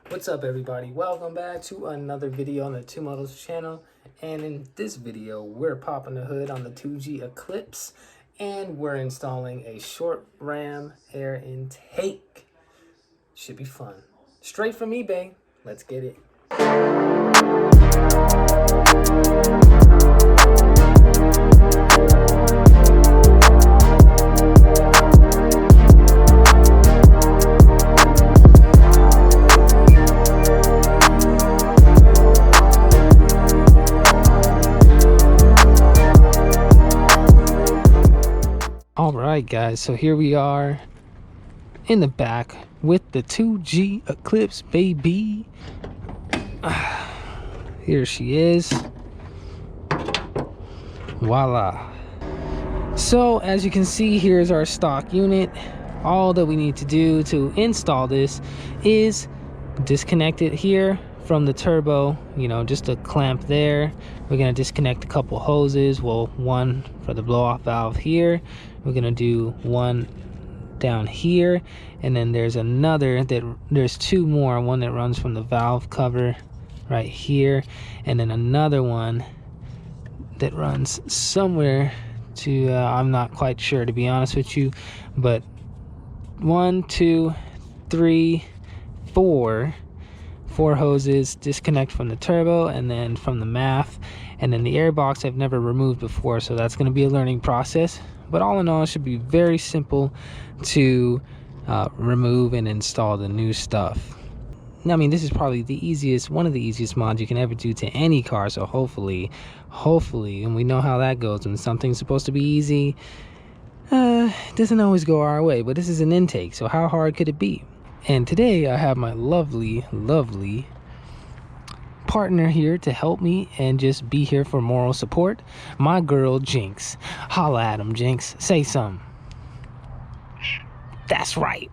What's up, everybody? Welcome back to another video on the Two Models channel. And in this video, we're popping the hood on the 2G Eclipse and we're installing a short ram air intake. Should be fun. Straight from eBay. Let's get it. Alright guys, so here we are in the back with the 2G Eclipse, baby. Here she is. Voila. So as you can see, here's our stock unit. All that we need to do to install this is disconnect it here from the turbo, just a clamp there. We're going to disconnect a couple hoses. Well, one for the blow off valve here. We're going to do one down here, and then there's another there's two more. One that runs from the valve cover right here, and then another one that runs somewhere to I'm not quite sure, to be honest with you, but 1, 2, 3, 4 hoses disconnect from the turbo and then from the MAF, and then the air box I've never removed before, so that's going to be a learning process. But all in all, it should be very simple to remove and install the new stuff. I mean, this is probably one of the easiest mods you can ever do to any car, so hopefully, and we know how that goes when something's supposed to be easy. It doesn't always go our way, but this is an intake, so how hard could it be? And today I have my lovely partner here to help me and just be here for moral support. My girl Jinx. Holla at him, Jinx. Say something. That's right.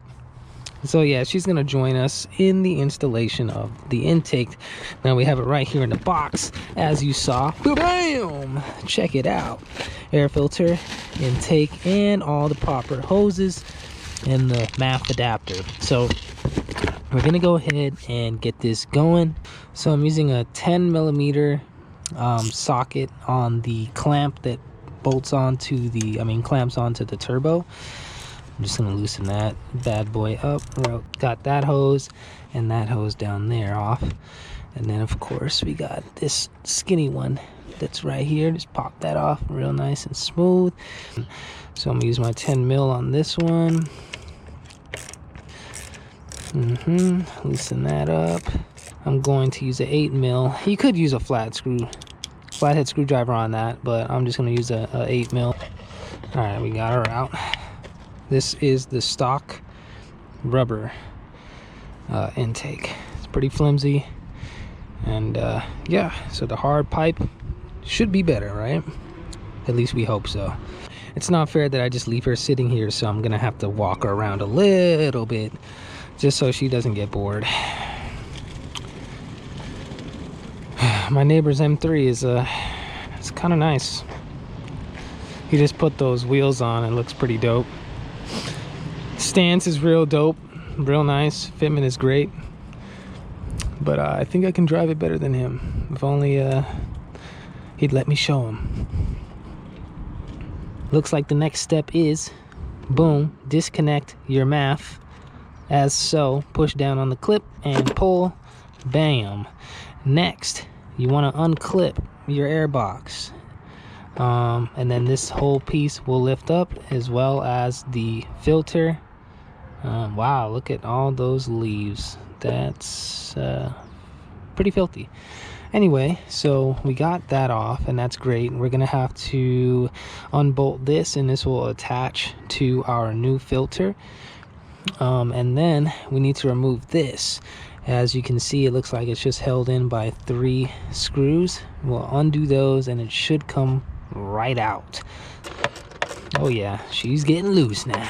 So yeah, she's gonna join us in the installation of the intake. Now we have it right here in the box, as you saw. Bam! Check it out. Air filter, intake, and all the proper hoses and the MAF adapter. So we're gonna go ahead and get this going. So I'm using a 10mm socket on the clamp that clamps onto the turbo. I'm just gonna loosen that bad boy up. Got that hose and that hose down there off, and then of course we got this skinny one that's right here. Just pop that off real nice and smooth. So I'm gonna use my 10mm on this one. Loosen that up. I'm going to use an 8mm. You could use a flathead screwdriver on that, but I'm just going to use a 8mm. All right, we got her out. This is the stock rubber intake. It's pretty flimsy, and yeah, so the hard pipe should be better, right? At least we hope so. It's not fair that I just leave her sitting here, so I'm gonna have to walk her around a little bit just so she doesn't get bored. My neighbor's M3 is it's kind of nice. He just put those wheels on. It looks pretty dope. Stance is real dope, real nice. Fitment is great, but I think I can drive it better than him. If only he'd let me show him. Looks like the next step is, boom, disconnect your MAF as so. Push down on the clip and pull. Bam. Next, you want to unclip your air box, and then this whole piece will lift up, as well as the filter. Wow, look at all those leaves. That's pretty filthy. Anyway, so we got that off, and that's great. We're gonna have to unbolt this, and this will attach to our new filter. And then we need to remove this. As you can see, it looks like it's just held in by 3 screws. We'll undo those and it should come right out. Oh yeah, she's getting loose now.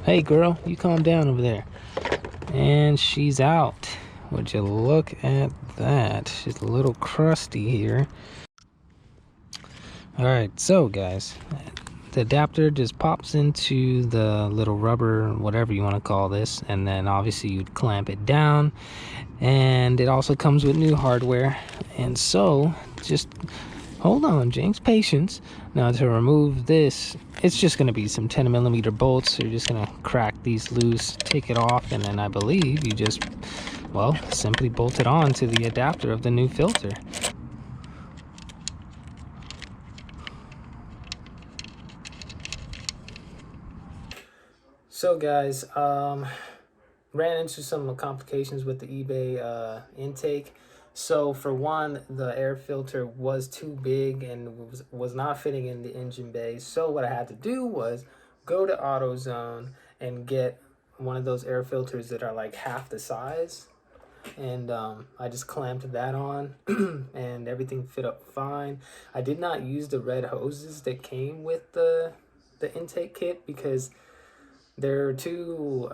Hey girl, you calm down over there. And she's out. Would you look at that? She's a little crusty here. All right, so guys, The adapter just pops into the little rubber, whatever you want to call this, and then obviously you'd clamp it down. And it also comes with new hardware. And so just hold on, James, patience. Now to remove this, it's just going to be some 10mm bolts. So you're just going to crack these loose, take it off, and then I believe you just, well, simply bolt it on to the adapter of the new filter. So guys, ran into some complications with the eBay intake. So for one, the air filter was too big and was not fitting in the engine bay. So what I had to do was go to AutoZone and get one of those air filters that are like half the size. And I just clamped that on and everything fit up fine. I did not use the red hoses that came with the intake kit because they're too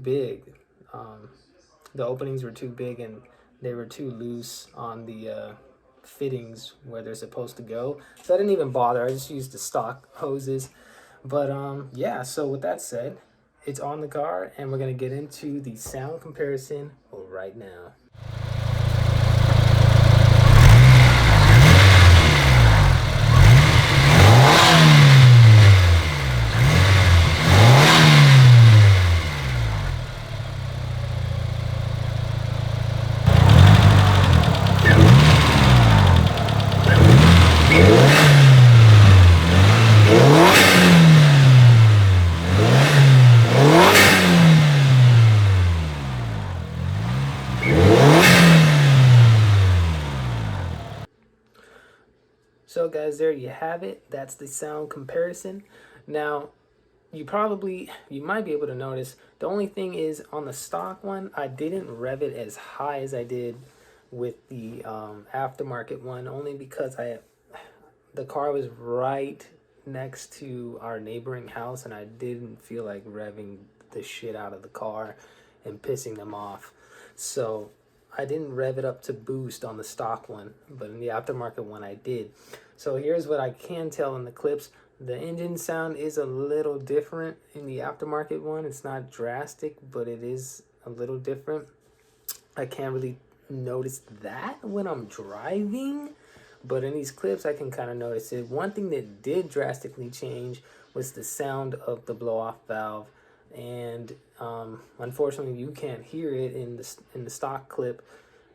big. The openings were too big and they were too loose on the fittings where they're supposed to go. So I didn't even bother. I just used the stock hoses. But yeah, so with that said, it's on the car and we're gonna get into the sound comparison right now. So guys, there you have it. That's the sound comparison. Now, you might be able to notice, the only thing is on the stock one, I didn't rev it as high as I did with the aftermarket one, only because the car was right next to our neighboring house and I didn't feel like revving the shit out of the car and pissing them off. So I didn't rev it up to boost on the stock one, but in the aftermarket one I did. So here's what I can tell in the clips. The engine sound is a little different in the aftermarket one. It's not drastic, but it is a little different. I can't really notice that when I'm driving, but in these clips I can kind of notice it. One thing that did drastically change was the sound of the blow-off valve, and unfortunately you can't hear it in the stock clip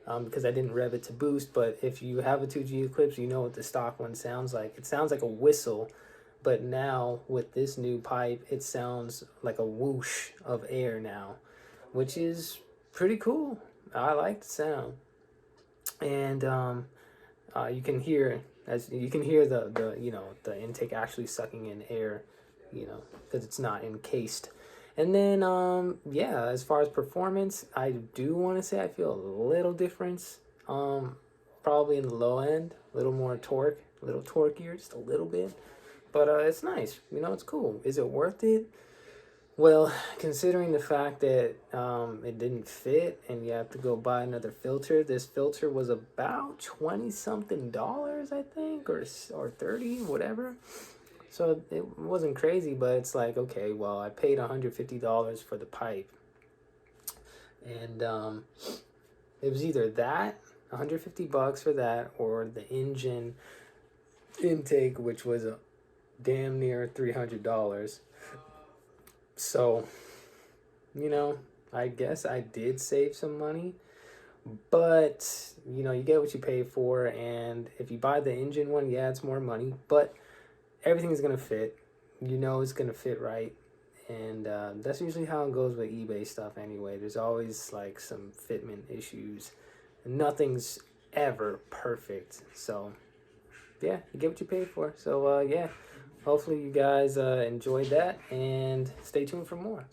because I didn't rev it to boost. But if you have a 2G Eclipse, you know what the stock one sounds like. It sounds like a whistle, but now with this new pipe it sounds like a whoosh of air now, which is pretty cool. I like the sound. And you can hear the you know, the intake actually sucking in air, you know, because it's not encased. And then yeah, as far as performance, I do want to say I feel a little difference, probably in the low end, a little more torque, a little torqueier, just a little bit, but it's nice, you know, it's cool. Is it worth it? Well, considering the fact that it didn't fit and you have to go buy another filter, this filter was about 20 something dollars, I think, or 30, whatever. So it wasn't crazy, but it's like, okay, well, I paid $150 for the pipe. And it was either that, 150 bucks for that, or the engine intake, which was a damn near $300. So, you know, I guess I did save some money, but you know, you get what you pay for. And if you buy the engine one, yeah, it's more money, but everything's gonna fit, you know, it's gonna fit right. And that's usually how it goes with eBay stuff anyway. There's always like some fitment issues, and nothing's ever perfect. So yeah, you get what you pay for. So yeah, hopefully you guys enjoyed that, and stay tuned for more.